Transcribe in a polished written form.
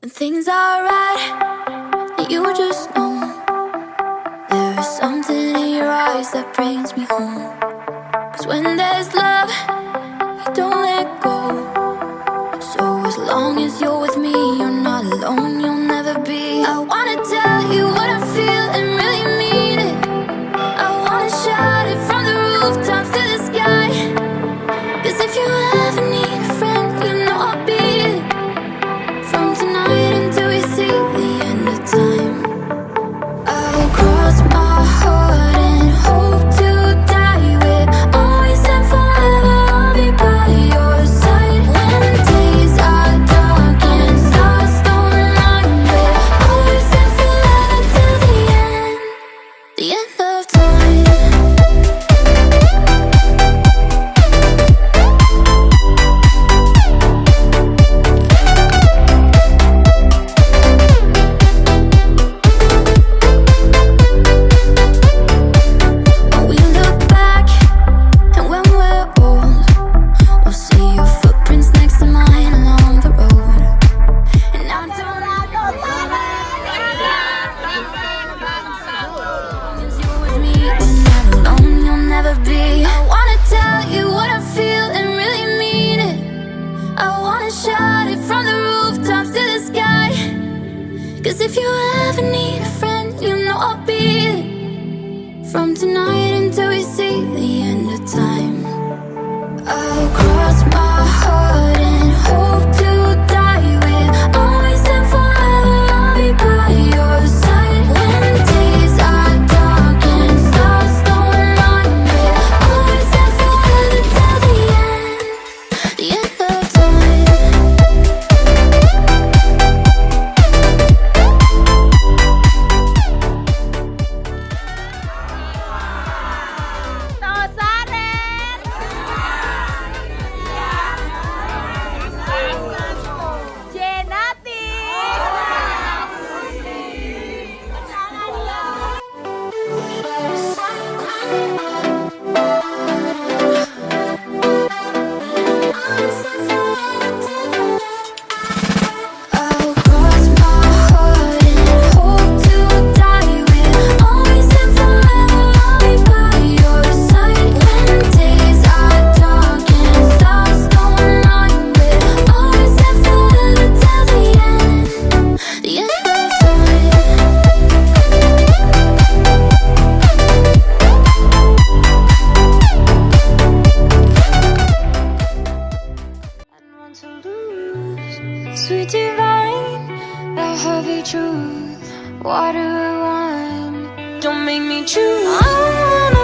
When things are right, you just know there is something in your eyes that brings me home. 'Cause when there's love, you don't let go. So as long as you're with me, you're not alone, you'll never be. I wanna tell you what I feel and really mean it. I wanna shout it from the rooftops to the sky. 'Cause if you ever need a friend, you know I'll be it. From tonight until we see the end of time, I'll cross my heart and hope to die with. Always and forever I'll be by your side. When days are dark and stars don't light with. Always and forever till the end of time. We look back, and when we're old, we'll see your footprints next to mine along the road. And I don't know as you're with me, you're not alone, you'll never be. I wanna tell you what I feel and really mean it. I wanna shout it from the rooftops to the sky. 'Cause if you ever need a friend, you know I'll be it. From tonight until we see the end of time, I'll cross my heart and hope to die with. Always and forever I'll be by your side. When days are dark and stars don't light with. Always and forever till the end of time. I'll cross my heart and hope to die with. Always and forever I'll be by your side. When days are dark and stars don't light with. Always and forever till the end of time. And want to lose, sweet divine, the heavy truth. Water or wine, don't make me choose. I wanna